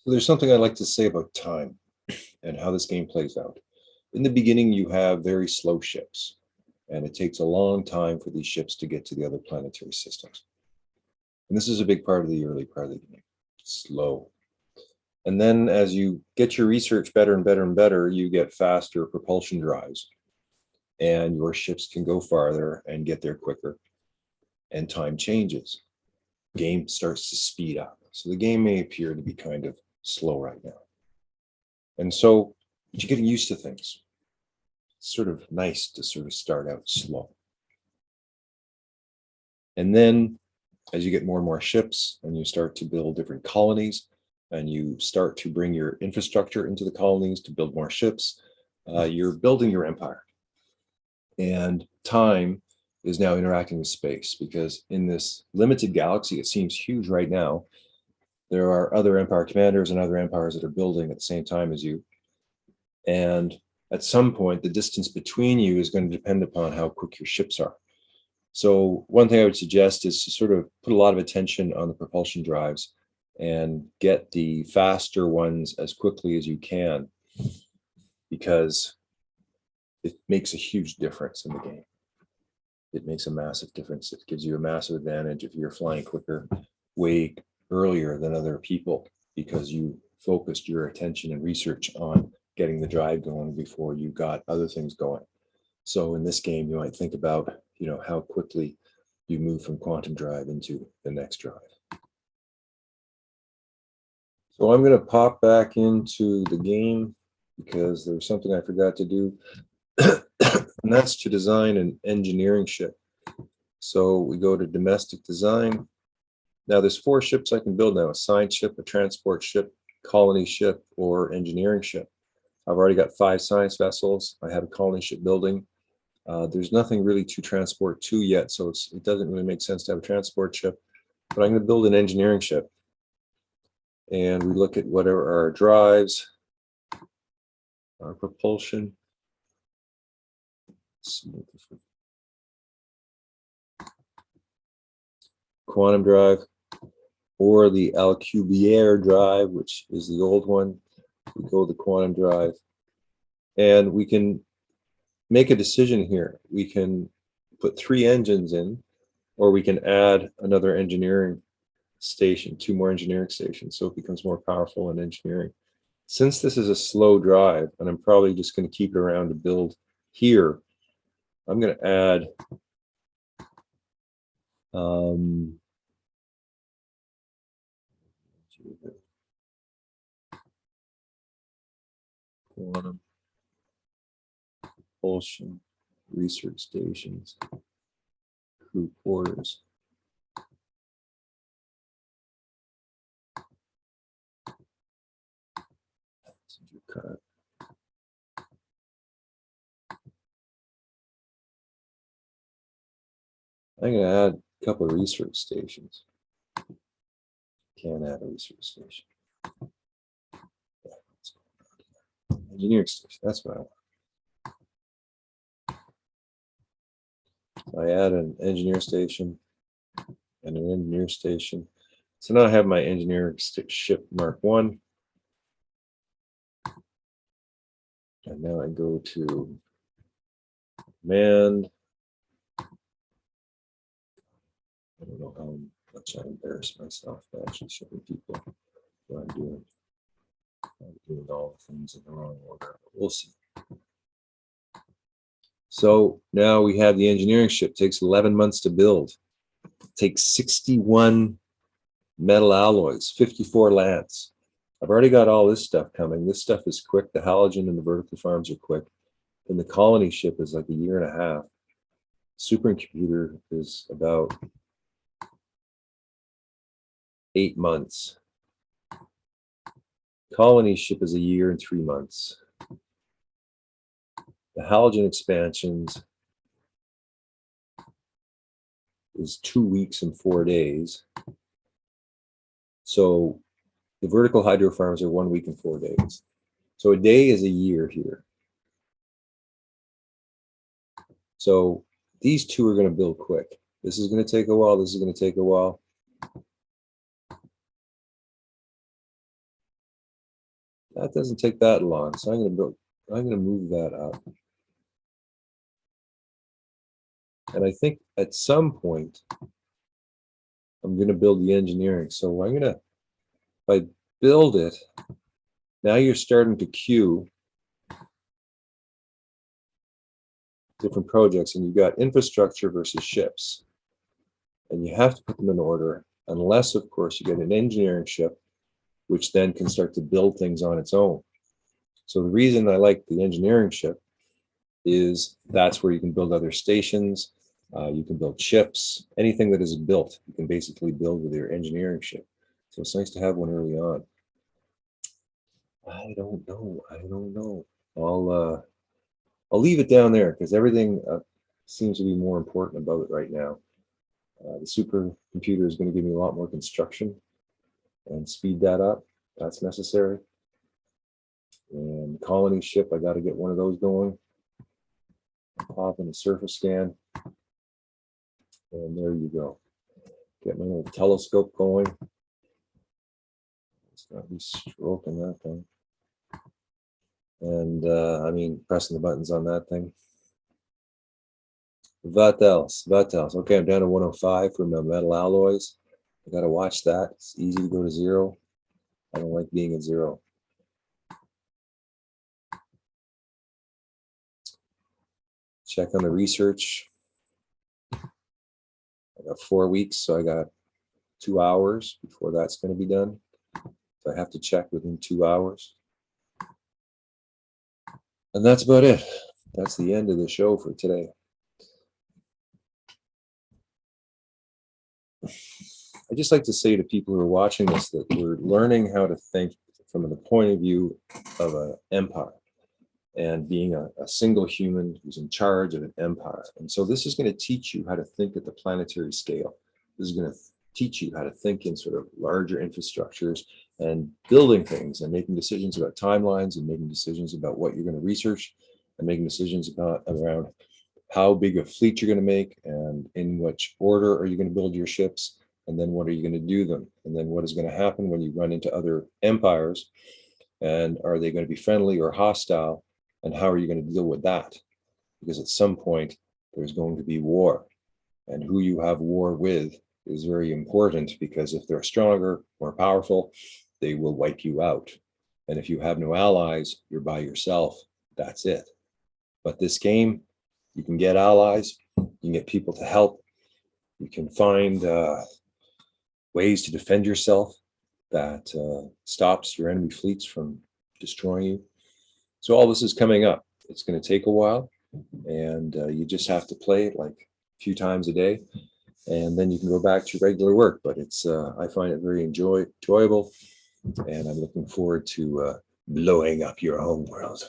So there's something I'd like to say about time and how this game plays out. In the beginning, you have very slow ships, and it takes a long time for these ships to get to the other planetary systems. And this is a big part of the early part of the game. Slow. And then as you get your research better and better and better, you get faster propulsion drives, and your ships can go farther and get there quicker. And time changes. Game starts to speed up. So the game may appear to be kind of slow right now. And so you're getting used to things. It's sort of nice to sort of start out slow. And then as you get more and more ships and you start to build different colonies and you start to bring your infrastructure into the colonies to build more ships, you're building your empire. And time is now interacting with space, because in this limited galaxy, it seems huge right now, there are other empire commanders and other empires that are building at the same time as you. And at some point, the distance between you is going to depend upon how quick your ships are. So one thing I would suggest is to sort of put a lot of attention on the propulsion drives and get the faster ones as quickly as you can, because it makes a huge difference in the game. It makes a massive difference. It gives you a massive advantage if you're flying quicker way earlier than other people, because you focused your attention and research on getting the drive going before you got other things going. So in this game, you might think about, how quickly you move from quantum drive into the next drive. So I'm going to pop back into the game because there was something I forgot to do, and that's to design an engineering ship. So we go to domestic design. Now there's 4 ships I can build now: a science ship, a transport ship, colony ship, or engineering ship. I've already got 5 science vessels. I have a colony ship building. There's nothing really to transport to yet, so it doesn't really make sense to have a transport ship, but I'm going to build an engineering ship. And we look at whatever our drives, our propulsion. Quantum drive, or the Alcubierre drive, which is the old one. We go to the quantum drive, and we can make a decision here. We can put 3 engines in, or we can add another engineering station, 2 more engineering stations, so it becomes more powerful in engineering. Since this is a slow drive, and I'm probably just going to keep it around to build here, I'm going to add quantum propulsion research stations, crew quarters. I'm going to add a couple of research stations. Can't add a research station. Engineering station, that's what I want. I add an engineer station and an engineer station. So now I have my engineering ship Mark 1. And now I go to command. I don't know how much I embarrass myself by actually showing people what I'm doing. I'm doing all the things in the wrong order. We'll see. So now we have the engineering ship. It takes 11 months to build. It takes 61 metal alloys, 54 lance. I've already got all this stuff coming. This stuff is quick. The halogen and the vertical farms are quick. And the colony ship is like a year and a half. Supercomputer is about 8 months. Colony ship is a year and 3 months. The halogen expansions is 2 weeks and 4 days. So the vertical hydro farms are 1 week and 4 days. So a day is a year here. So these 2 are going to build quick. This is going to take a while. This is going to take a while. That doesn't take that long. So I'm going to move that up. And I think at some point, I'm going to build the engineering. So I'm going to, if I build it, now you're starting to queue different projects, and you've got infrastructure versus ships. And you have to put them in order, unless, of course, you get an engineering ship, which then can start to build things on its own. So the reason I like the engineering ship is that's where you can build other stations. You can build ships, anything that is built, you can basically build with your engineering ship. So it's nice to have one early on. I don't know. I'll leave it down there because everything seems to be more important about it right now. The supercomputer is going to give me a lot more construction and speed that up. That's necessary. And colony ship, I got to get one of those going. Pop in a surface scan. And there you go. Get my little telescope going. It's got to be stroking that thing. And I mean, pressing the buttons on that thing. What else? Okay, I'm down to 105 for my metal alloys. I got to watch that. It's easy to go to 0. I don't like being at 0. Check on the research. I got 4 weeks, so I got 2 hours before that's going to be done. So I have to check within 2 hours. And that's about it. That's the end of the show for today. I just like to say to people who are watching this that we're learning how to think from the point of view of an empire and being a single human who's in charge of an empire. And so this is going to teach you how to think at the planetary scale. This is going to teach you how to think in sort of larger infrastructures and building things and making decisions about timelines and making decisions about what you're going to research and making decisions around how big a fleet you're going to make and in which order are you going to build your ships, and then what are you going to do them, and then what is going to happen when you run into other empires, and are they going to be friendly or hostile, and how are you going to deal with that? Because at some point there's going to be war, and who you have war with is very important, because if they're stronger, more powerful, they will wipe you out. And if you have no allies, you're by yourself. That's it. But this game, you can get allies, you can get people to help, you can find ways to defend yourself that stops your enemy fleets from destroying you. So all this is coming up. It's going to take a while, and you just have to play it like a few times a day, and then you can go back to regular work. But it's I find it very enjoyable, and I'm looking forward to blowing up your home world.